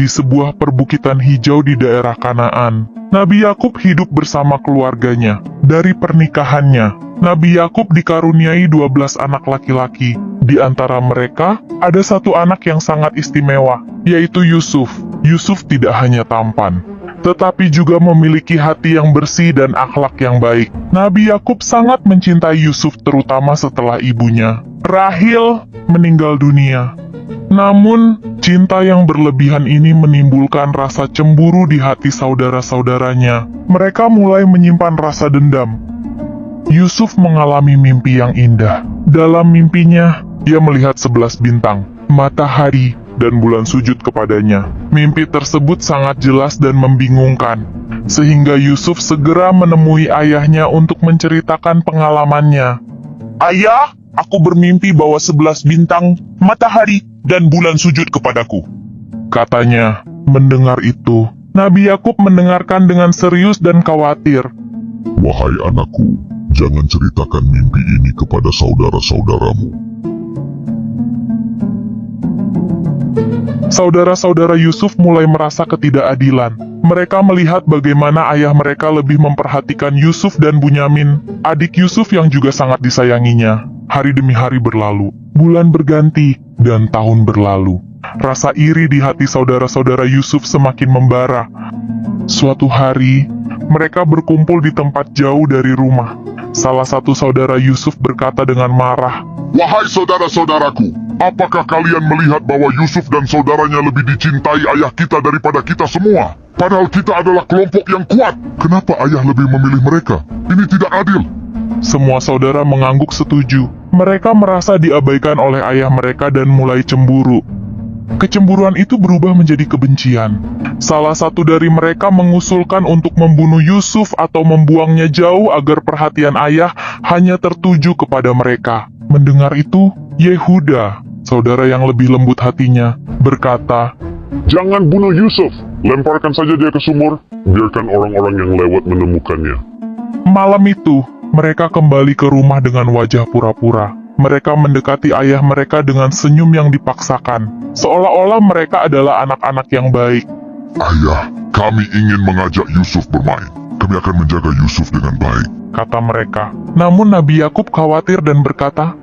di sebuah perbukitan hijau di daerah Kanaan. Nabi Yakub hidup bersama keluarganya. Dari pernikahannya, Nabi Yakub dikaruniai 12 anak laki-laki. Di antara mereka, ada satu anak yang sangat istimewa, yaitu Yusuf. Yusuf tidak hanya tampan, tetapi juga memiliki hati yang bersih dan akhlak yang baik. Nabi Yakub sangat mencintai Yusuf terutama setelah ibunya, Rahil, meninggal dunia. Namun, cinta yang berlebihan ini menimbulkan rasa cemburu di hati saudara-saudaranya. Mereka mulai menyimpan rasa dendam. Yusuf mengalami mimpi yang indah. Dalam mimpinya, ia melihat 11 bintang, matahari, dan bulan sujud kepadanya. Mimpi tersebut sangat jelas dan membingungkan, sehingga Yusuf segera menemui ayahnya untuk menceritakan pengalamannya. "Ayah, aku bermimpi bahwa 11 bintang, matahari, dan bulan sujud kepadaku," katanya. Mendengar itu, Nabi Yakub mendengarkan dengan serius dan khawatir. Wahai anakku, jangan ceritakan mimpi ini kepada saudara-saudaramu. Saudara-saudara Yusuf mulai merasa ketidakadilan. Mereka melihat bagaimana ayah mereka lebih memperhatikan Yusuf dan Bunyamin, adik Yusuf yang juga sangat disayanginya. Hari demi hari berlalu, bulan berganti, dan tahun berlalu. Rasa iri di hati saudara-saudara Yusuf semakin membara. Suatu hari, mereka berkumpul di tempat jauh dari rumah. Salah satu saudara Yusuf berkata dengan marah, Wahai saudara-saudaraku, apakah kalian melihat bahwa Yusuf dan saudaranya lebih dicintai ayah kita daripada kita semua? Padahal kita adalah kelompok yang kuat. Kenapa ayah lebih memilih mereka? Ini tidak adil. Semua saudara mengangguk setuju. Mereka merasa diabaikan oleh ayah mereka dan mulai cemburu. Kecemburuan itu berubah menjadi kebencian. Salah satu dari mereka mengusulkan untuk membunuh Yusuf atau membuangnya jauh agar perhatian ayah hanya tertuju kepada mereka. Mendengar itu, Yehuda, saudara yang lebih lembut hatinya, berkata, Jangan bunuh Yusuf. Lemparkan saja dia ke sumur. Biarkan orang-orang yang lewat menemukannya. Malam itu, mereka kembali ke rumah dengan wajah pura-pura. Mereka mendekati ayah mereka dengan senyum yang dipaksakan, seolah-olah mereka adalah anak-anak yang baik. Ayah, kami ingin mengajak Yusuf bermain. Kami akan menjaga Yusuf dengan baik, kata mereka. Namun Nabi Yakub khawatir dan berkata,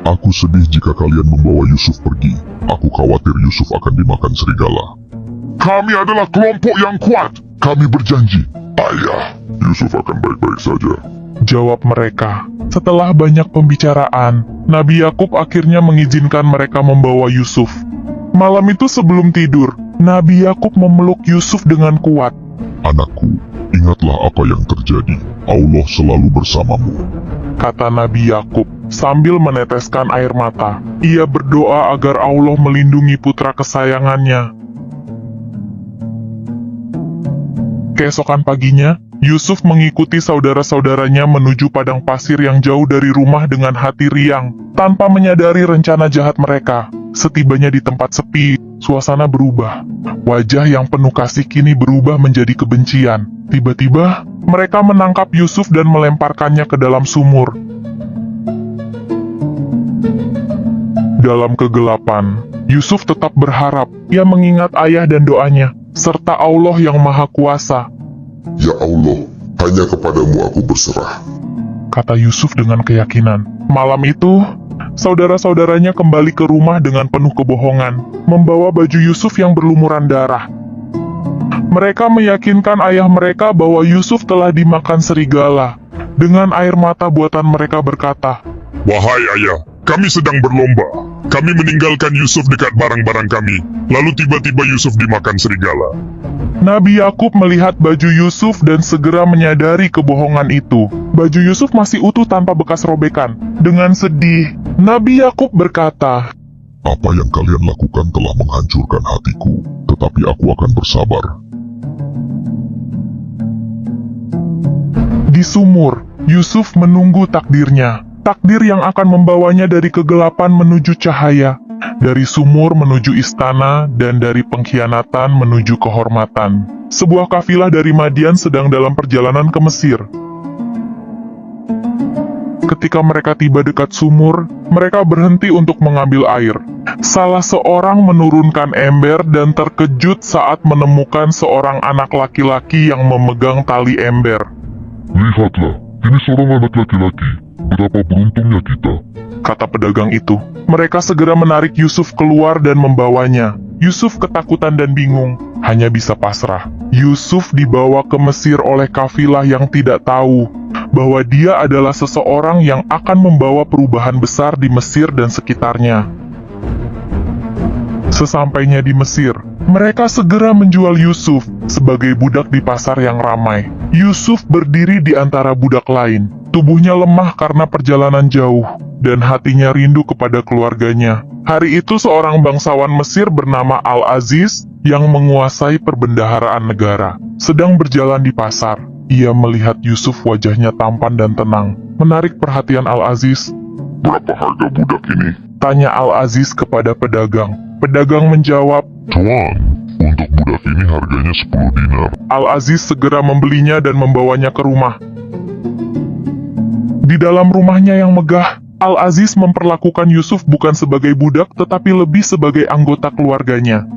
Aku sedih jika kalian membawa Yusuf pergi. Aku khawatir Yusuf akan dimakan serigala. Kami adalah kelompok yang kuat. Kami berjanji, Ayah, Yusuf akan baik-baik saja, jawab mereka. Setelah banyak pembicaraan, Nabi Yakub akhirnya mengizinkan mereka membawa Yusuf. Malam itu sebelum tidur, Nabi Yakub memeluk Yusuf dengan kuat. Anakku, ingatlah apa yang terjadi. Allah selalu bersamamu, kata Nabi Yakub sambil meneteskan air mata. Ia berdoa agar Allah melindungi putra kesayangannya. Keesokan paginya, Yusuf mengikuti saudara-saudaranya menuju padang pasir yang jauh dari rumah dengan hati riang, tanpa menyadari rencana jahat mereka. Setibanya di tempat sepi, suasana berubah. Wajah yang penuh kasih kini berubah menjadi kebencian. Tiba-tiba, mereka menangkap Yusuf dan melemparkannya ke dalam sumur. Dalam kegelapan, Yusuf tetap berharap. Ia mengingat ayah dan doanya, serta Allah yang Maha Kuasa. Ya Allah, hanya kepadamu aku berserah, kata Yusuf dengan keyakinan. Malam itu, saudara-saudaranya kembali ke rumah dengan penuh kebohongan, membawa baju Yusuf yang berlumuran darah. Mereka meyakinkan ayah mereka bahwa Yusuf telah dimakan serigala. Dengan air mata buatan mereka berkata, Wahai ayah, kami sedang berlomba. Kami meninggalkan Yusuf dekat barang-barang kami. Lalu tiba-tiba Yusuf dimakan serigala. Nabi Yakub melihat baju Yusuf dan segera menyadari kebohongan itu. Baju Yusuf masih utuh tanpa bekas robekan. Dengan sedih, Nabi Yakub berkata, Apa yang kalian lakukan telah menghancurkan hatiku, tetapi aku akan bersabar. Di sumur, Yusuf menunggu takdirnya. Takdir yang akan membawanya dari kegelapan menuju cahaya, dari sumur menuju istana, dan dari pengkhianatan menuju kehormatan. Sebuah kafilah dari Madian sedang dalam perjalanan ke Mesir. Ketika mereka tiba dekat sumur, mereka berhenti untuk mengambil air. Salah seorang menurunkan ember dan terkejut saat menemukan seorang anak laki-laki yang memegang tali ember. Lihatlah, ini seorang anak laki-laki. Betapa beruntungnya kita. Kata pedagang itu. Mereka segera menarik Yusuf keluar dan membawanya. Yusuf ketakutan dan bingung, hanya bisa pasrah. Yusuf dibawa ke Mesir oleh kafilah yang tidak tahu bahwa dia adalah seseorang yang akan membawa perubahan besar di Mesir dan sekitarnya. Sesampainya di Mesir, mereka segera menjual Yusuf sebagai budak di pasar yang ramai. Yusuf berdiri di antara budak lain. Tubuhnya lemah karena perjalanan jauh, dan hatinya rindu kepada keluarganya. Hari itu seorang bangsawan Mesir bernama Al-Aziz yang menguasai perbendaharaan negara sedang berjalan di pasar. Ia melihat Yusuf, wajahnya tampan dan tenang. Menarik perhatian Al-Aziz. Berapa harga budak ini? Tanya Al-Aziz kepada pedagang. Pedagang menjawab, Tuan, untuk budak ini harganya 10 dinar. Al-Aziz segera membelinya dan membawanya ke rumah. Di dalam rumahnya yang megah, Al-Aziz memperlakukan Yusuf bukan sebagai budak, tetapi lebih sebagai anggota keluarganya.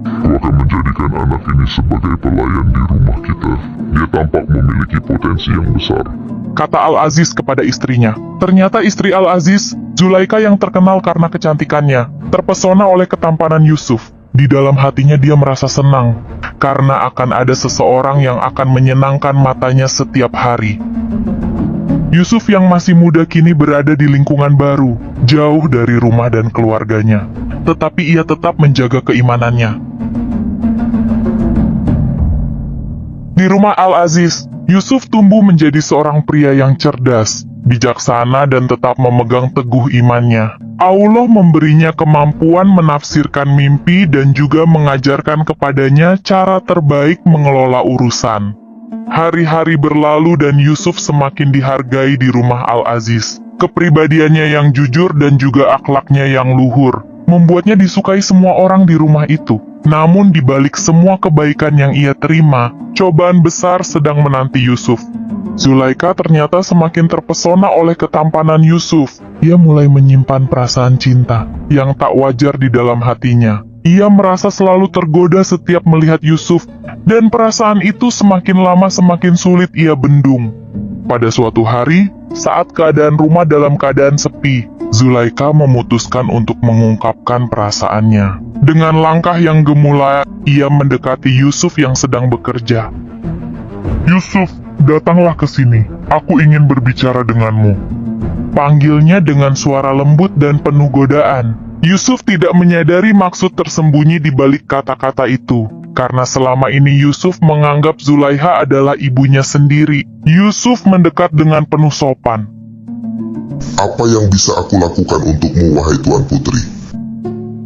Aku akan menjadikan anak ini sebagai pelayan di rumah kita. Dia tampak memiliki potensi yang besar. Kata Al-Aziz kepada istrinya. Ternyata istri Al-Aziz, Zulaika yang terkenal karena kecantikannya, terpesona oleh ketampanan Yusuf. Di dalam hatinya dia merasa senang, karena akan ada seseorang yang akan menyenangkan matanya setiap hari. Yusuf yang masih muda kini berada di lingkungan baru, jauh dari rumah dan keluarganya. Tetapi ia tetap menjaga keimanannya. Di rumah Al-Aziz, Yusuf tumbuh menjadi seorang pria yang cerdas, bijaksana dan tetap memegang teguh imannya. Allah memberinya kemampuan menafsirkan mimpi dan juga mengajarkan kepadanya cara terbaik mengelola urusan. Hari-hari berlalu dan Yusuf semakin dihargai di rumah Al-Aziz. Kepribadiannya yang jujur dan juga akhlaknya yang luhur membuatnya disukai semua orang di rumah itu. Namun di balik semua kebaikan yang ia terima, cobaan besar sedang menanti Yusuf. Zulaika ternyata semakin terpesona oleh ketampanan Yusuf. Ia mulai menyimpan perasaan cinta yang tak wajar di dalam hatinya. Ia merasa selalu tergoda setiap melihat Yusuf, dan perasaan itu semakin lama semakin sulit ia bendung. Pada suatu hari, saat keadaan rumah dalam keadaan sepi, Zulaika memutuskan untuk mengungkapkan perasaannya. Dengan langkah yang gemulai, ia mendekati Yusuf yang sedang bekerja. Yusuf, datanglah ke sini. Aku ingin berbicara denganmu. Panggilnya dengan suara lembut dan penuh godaan. Yusuf tidak menyadari maksud tersembunyi di balik kata-kata itu, karena selama ini Yusuf menganggap Zulaiha adalah ibunya sendiri. Yusuf mendekat dengan penuh sopan. Apa yang bisa aku lakukan untukmu, wahai Tuan Putri?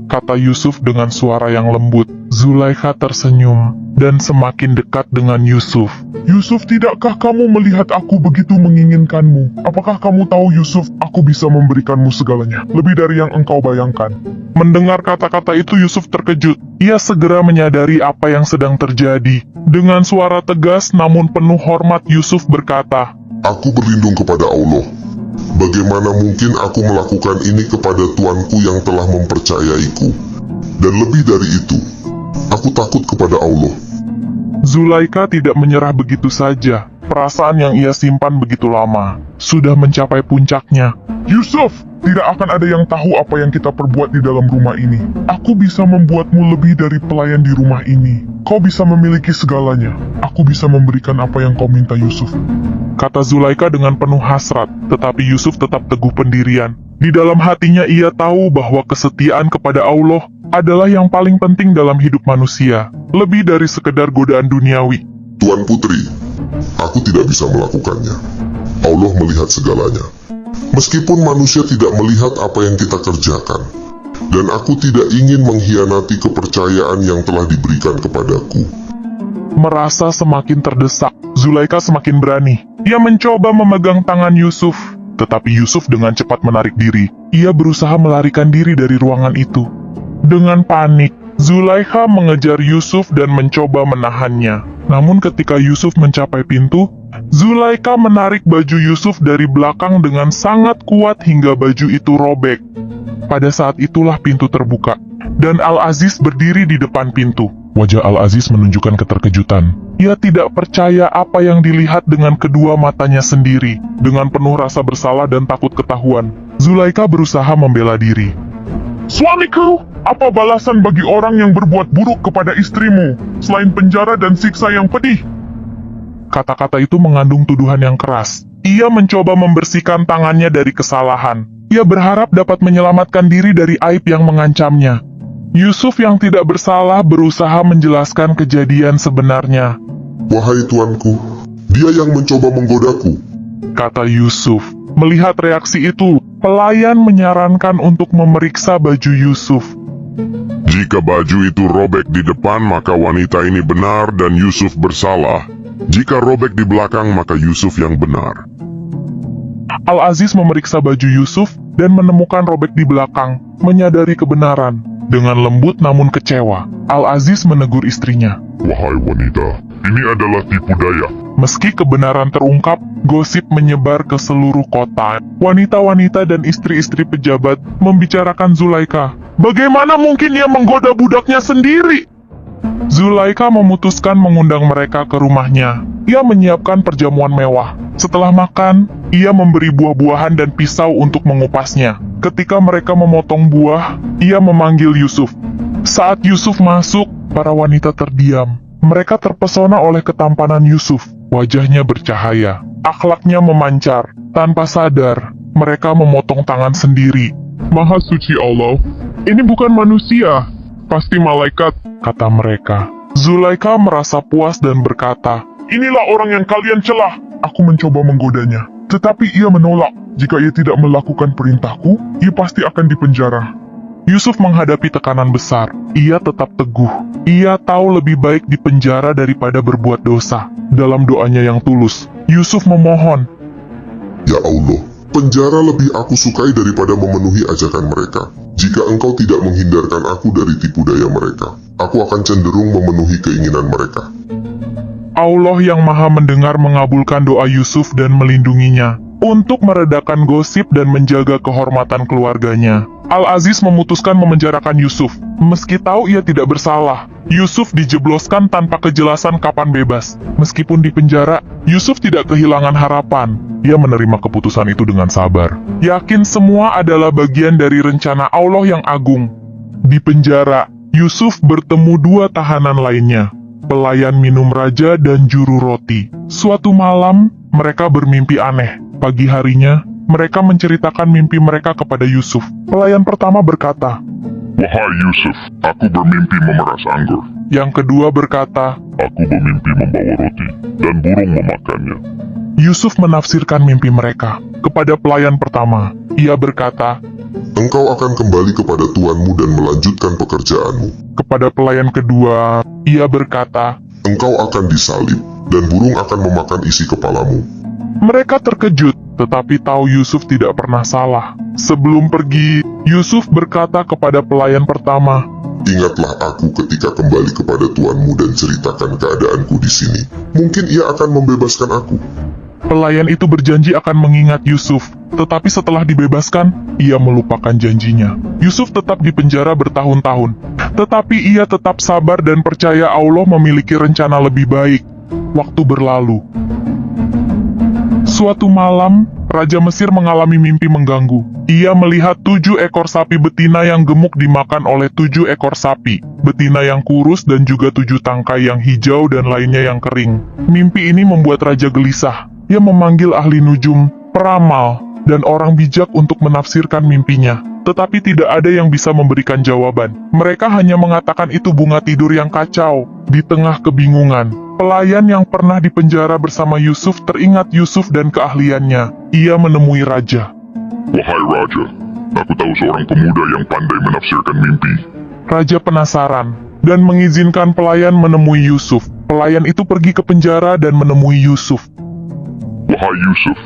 Kata Yusuf dengan suara yang lembut. Zulaiha tersenyum dan semakin dekat dengan Yusuf. Yusuf, tidakkah kamu melihat aku begitu menginginkanmu? Apakah kamu tahu, Yusuf, aku bisa memberikanmu segalanya, lebih dari yang engkau bayangkan. Mendengar kata-kata itu Yusuf terkejut. Ia segera menyadari apa yang sedang terjadi. Dengan suara tegas namun penuh hormat Yusuf berkata, Aku berlindung kepada Allah. Bagaimana mungkin aku melakukan ini kepada tuanku yang telah mempercayaiku? Dan lebih dari itu, aku takut kepada Allah. Zulaika tidak menyerah begitu saja. Perasaan yang ia simpan begitu lama sudah mencapai puncaknya. Yusuf, tidak akan ada yang tahu apa yang kita perbuat di dalam rumah ini. Aku bisa membuatmu lebih dari pelayan di rumah ini. Kau bisa memiliki segalanya. Aku bisa memberikan apa yang kau minta, Yusuf. Kata Zulaika dengan penuh hasrat, tetapi Yusuf tetap teguh pendirian. Di dalam hatinya ia tahu bahwa kesetiaan kepada Allah adalah yang paling penting dalam hidup manusia, lebih dari sekedar godaan duniawi. Tuan Putri, aku tidak bisa melakukannya. Allah melihat segalanya. Meskipun manusia tidak melihat apa yang kita kerjakan, dan aku tidak ingin mengkhianati kepercayaan yang telah diberikan kepadaku. Merasa semakin terdesak, Zulaika semakin berani. Ia mencoba memegang tangan Yusuf, tetapi Yusuf dengan cepat menarik diri. Ia berusaha melarikan diri dari ruangan itu. Dengan panik, Zulaikha mengejar Yusuf dan mencoba menahannya. Namun ketika Yusuf mencapai pintu, Zulaikha menarik baju Yusuf dari belakang dengan sangat kuat hingga baju itu robek. Pada saat itulah pintu terbuka, dan Al-Aziz berdiri di depan pintu. Wajah Al-Aziz menunjukkan keterkejutan. Ia tidak percaya apa yang dilihat dengan kedua matanya sendiri. Dengan penuh rasa bersalah dan takut ketahuan, Zulaikha berusaha membela diri. Suamiku, apa balasan bagi orang yang berbuat buruk kepada istrimu, selain penjara dan siksa yang pedih? Kata-kata itu mengandung tuduhan yang keras. Ia mencoba membersihkan tangannya dari kesalahan. Ia berharap dapat menyelamatkan diri dari aib yang mengancamnya. Yusuf yang tidak bersalah berusaha menjelaskan kejadian sebenarnya. Wahai tuanku, dia yang mencoba menggodaku. Kata Yusuf. Melihat reaksi itu, pelayan menyarankan untuk memeriksa baju Yusuf. Jika baju itu robek di depan, maka wanita ini benar dan Yusuf bersalah. Jika robek di belakang, maka Yusuf yang benar. Al-Aziz memeriksa baju Yusuf dan menemukan robek di belakang, menyadari kebenaran. Dengan lembut namun kecewa, Al-Aziz menegur istrinya. Wahai wanita, ini adalah tipu daya. Meski kebenaran terungkap, gosip menyebar ke seluruh kota. Wanita-wanita dan istri-istri pejabat membicarakan Zulaikha. Bagaimana mungkin ia menggoda budaknya sendiri? Zulaikha memutuskan mengundang mereka ke rumahnya. Ia menyiapkan perjamuan mewah. Setelah makan, ia memberi buah-buahan dan pisau untuk mengupasnya. Ketika mereka memotong buah, ia memanggil Yusuf. Saat Yusuf masuk, para wanita terdiam. Mereka terpesona oleh ketampanan Yusuf. Wajahnya bercahaya, akhlaknya memancar. Tanpa sadar, mereka memotong tangan sendiri. Maha suci Allah, ini bukan manusia, pasti malaikat, kata mereka. Zulaikha merasa puas dan berkata, inilah orang yang kalian celah. Aku mencoba menggodanya, tetapi ia menolak. Jika ia tidak melakukan perintahku, ia pasti akan dipenjara. Yusuf menghadapi tekanan besar. Ia tetap teguh. Ia tahu lebih baik dipenjara daripada berbuat dosa. Dalam doanya yang tulus, Yusuf memohon, Ya Allah, penjara lebih aku sukai daripada memenuhi ajakan mereka. Jika engkau tidak menghindarkan aku dari tipu daya mereka, aku akan cenderung memenuhi keinginan mereka. Allah yang maha mendengar mengabulkan doa Yusuf dan melindunginya. Untuk meredakan gosip dan menjaga kehormatan keluarganya, Al-Aziz memutuskan memenjarakan Yusuf. Meski tahu ia tidak bersalah, Yusuf dijebloskan tanpa kejelasan kapan bebas. Meskipun di penjara, Yusuf tidak kehilangan harapan. Ia menerima keputusan itu dengan sabar. Yakin semua adalah bagian dari rencana Allah yang agung. Di penjara, Yusuf bertemu dua tahanan lainnya, pelayan minum raja dan juru roti. Suatu malam, mereka bermimpi aneh. Pagi harinya, mereka menceritakan mimpi mereka kepada Yusuf. Pelayan pertama berkata, Wahai Yusuf, aku bermimpi memeras anggur. Yang kedua berkata, Aku bermimpi membawa roti, dan burung memakannya. Yusuf menafsirkan mimpi mereka. Kepada pelayan pertama, ia berkata, Engkau akan kembali kepada tuanmu dan melanjutkan pekerjaanmu. kepada pelayan kedua, ia berkata, Engkau akan disalib, dan burung akan memakan isi kepalamu. mereka terkejut, tetapi tahu Yusuf tidak pernah salah. Sebelum pergi, Yusuf berkata kepada pelayan pertama, Ingatlah aku ketika kembali kepada tuanmu dan ceritakan keadaanku di sini. Mungkin ia akan membebaskan aku. Pelayan itu berjanji akan mengingat Yusuf, tetapi setelah dibebaskan, ia melupakan janjinya. Yusuf tetap di penjara bertahun-tahun, tetapi ia tetap sabar dan percaya Allah memiliki rencana lebih baik. Waktu berlalu. Suatu malam, Raja Mesir mengalami mimpi mengganggu. Ia melihat 7 ekor sapi betina yang gemuk dimakan oleh 7 ekor sapi, betina yang kurus dan juga 7 tangkai yang hijau dan lainnya yang kering. Mimpi ini membuat Raja gelisah. Ia memanggil ahli nujum, peramal, dan orang bijak untuk menafsirkan mimpinya. Tetapi tidak ada yang bisa memberikan jawaban. Mereka hanya mengatakan itu bunga tidur yang kacau. Di tengah kebingungan, pelayan yang pernah dipenjara bersama Yusuf teringat Yusuf dan keahliannya. Ia menemui Raja. Wahai Raja, aku tahu seorang pemuda yang pandai menafsirkan mimpi. Raja penasaran dan mengizinkan pelayan menemui Yusuf. Pelayan itu pergi ke penjara dan menemui Yusuf. Wahai Yusuf,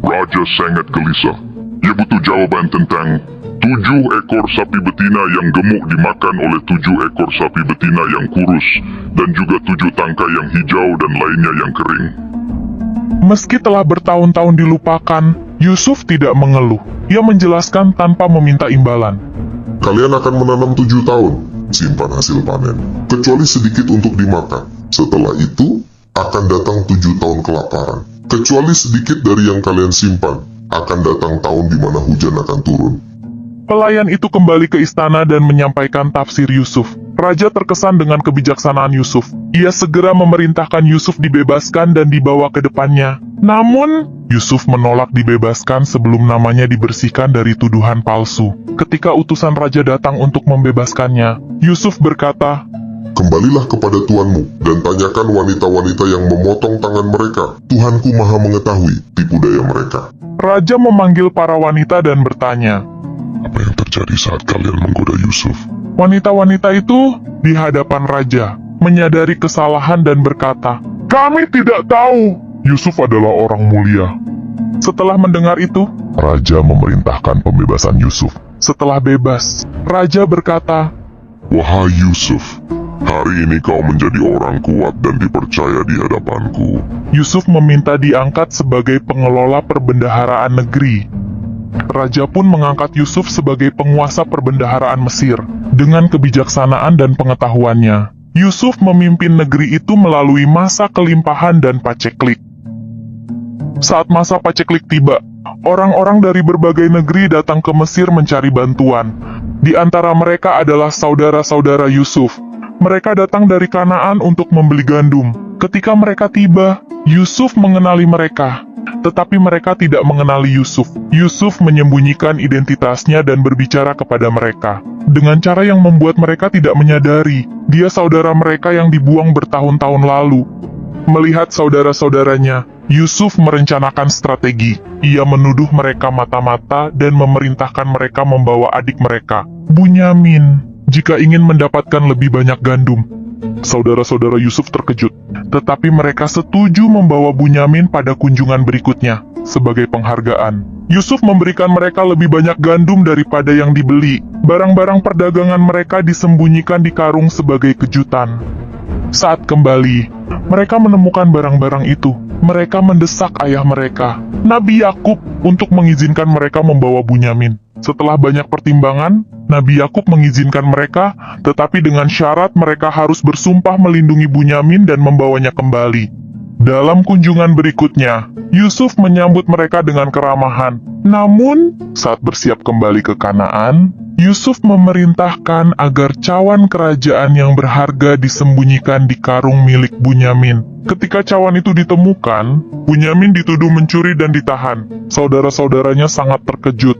Raja sangat gelisah. Ia butuh jawaban tentang 7 ekor sapi betina yang gemuk dimakan oleh 7 ekor sapi betina yang kurus, dan juga 7 tangkai yang hijau dan lainnya yang kering. Meski telah bertahun-tahun dilupakan, Yusuf tidak mengeluh. Ia menjelaskan tanpa meminta imbalan. Kalian akan menanam 7 tahun, simpan hasil panen, kecuali sedikit untuk dimakan. Setelah itu, akan datang 7 tahun kelaparan. Kecuali sedikit dari yang kalian simpan, akan datang tahun di mana hujan akan turun. Pelayan itu kembali ke istana dan menyampaikan tafsir Yusuf. Raja terkesan dengan kebijaksanaan Yusuf. Ia segera memerintahkan Yusuf dibebaskan dan dibawa ke depannya. Namun, Yusuf menolak dibebaskan sebelum namanya dibersihkan dari tuduhan palsu. Ketika utusan raja datang untuk membebaskannya, Yusuf berkata, Kembalilah kepada tuanmu, dan tanyakan wanita-wanita yang memotong tangan mereka. Tuhanku maha mengetahui tipu daya mereka. Raja memanggil para wanita dan bertanya, Apa yang terjadi saat kalian menggoda Yusuf? wanita-wanita itu di hadapan raja, menyadari kesalahan dan berkata, Kami tidak tahu. Yusuf adalah orang mulia. setelah mendengar itu, Raja memerintahkan pembebasan Yusuf. setelah bebas, raja berkata, Wahai Yusuf, hari ini kau menjadi orang kuat dan dipercaya di hadapanku. Yusuf meminta diangkat sebagai pengelola perbendaharaan negeri. Raja pun mengangkat Yusuf sebagai penguasa perbendaharaan Mesir. Dengan kebijaksanaan dan pengetahuannya, Yusuf memimpin negeri itu melalui masa kelimpahan dan paceklik. Saat masa paceklik tiba, orang-orang dari berbagai negeri datang ke Mesir mencari bantuan. Di antara mereka adalah saudara-saudara Yusuf. Mereka datang dari Kanaan untuk membeli gandum. Ketika mereka tiba, Yusuf mengenali mereka. Tetapi mereka tidak mengenali Yusuf. Yusuf menyembunyikan identitasnya dan berbicara kepada mereka, dengan cara yang membuat mereka tidak menyadari dia saudara mereka yang dibuang bertahun-tahun lalu. Melihat saudara-saudaranya, Yusuf merencanakan strategi. Ia menuduh mereka mata-mata dan memerintahkan mereka membawa adik mereka, Bunyamin, jika ingin mendapatkan lebih banyak gandum. Saudara-saudara Yusuf terkejut, tetapi mereka setuju membawa Bunyamin pada kunjungan berikutnya. Sebagai penghargaan, Yusuf memberikan mereka lebih banyak gandum daripada yang dibeli. Barang-barang perdagangan mereka disembunyikan di karung sebagai kejutan. Saat kembali, mereka menemukan barang-barang itu. Mereka mendesak ayah mereka, Nabi Yakub, untuk mengizinkan mereka membawa Bunyamin. Setelah banyak pertimbangan, Nabi Yakub mengizinkan mereka, tetapi dengan syarat mereka harus bersumpah melindungi Bunyamin dan membawanya kembali. Dalam kunjungan berikutnya, Yusuf menyambut mereka dengan keramahan. Namun, saat bersiap kembali ke Kanaan, Yusuf memerintahkan agar cawan kerajaan yang berharga disembunyikan di karung milik Bunyamin. Ketika cawan itu ditemukan, Bunyamin dituduh mencuri dan ditahan. Saudara-saudaranya sangat terkejut.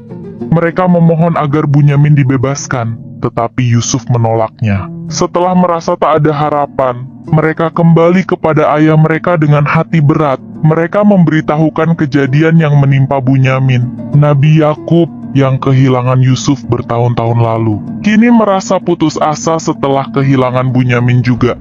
Mereka memohon agar Bunyamin dibebaskan, tetapi Yusuf menolaknya. Setelah merasa tak ada harapan, mereka kembali kepada ayah mereka dengan hati berat. Mereka memberitahukan kejadian yang menimpa Bunyamin, Nabi Yakub yang kehilangan Yusuf bertahun-tahun lalu. Kini merasa putus asa setelah kehilangan Bunyamin juga.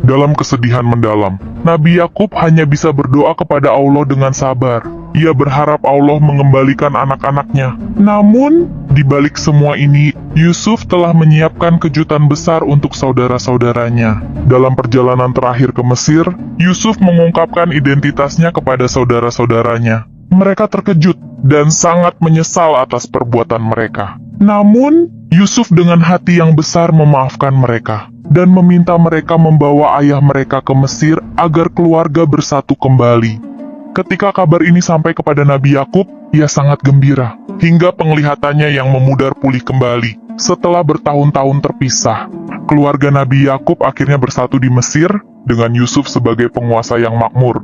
Dalam kesedihan mendalam, Nabi Yakub hanya bisa berdoa kepada Allah dengan sabar. Ia berharap Allah mengembalikan anak-anaknya. Namun, di balik semua ini, Yusuf telah menyiapkan kejutan besar untuk saudara-saudaranya. Dalam perjalanan terakhir ke Mesir, Yusuf mengungkapkan identitasnya kepada saudara-saudaranya. Mereka terkejut dan sangat menyesal atas perbuatan mereka. Namun, Yusuf dengan hati yang besar memaafkan mereka dan meminta mereka membawa ayah mereka ke Mesir agar keluarga bersatu kembali. Ketika kabar ini sampai kepada Nabi Yakub, ia sangat gembira, hingga penglihatannya yang memudar pulih kembali. Setelah bertahun-tahun terpisah, keluarga Nabi Yakub akhirnya bersatu di Mesir dengan Yusuf sebagai penguasa yang makmur.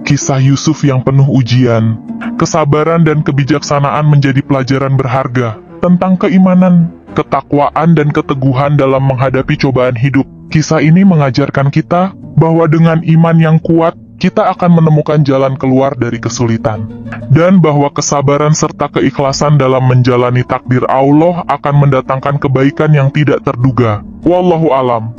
Kisah Yusuf yang penuh ujian, kesabaran dan kebijaksanaan menjadi pelajaran berharga tentang keimanan, ketakwaan dan keteguhan dalam menghadapi cobaan hidup. Kisah ini mengajarkan kita bahwa dengan iman yang kuat, kita akan menemukan jalan keluar dari kesulitan. Dan bahwa kesabaran serta keikhlasan dalam menjalani takdir Allah akan mendatangkan kebaikan yang tidak terduga. Wallahu alam.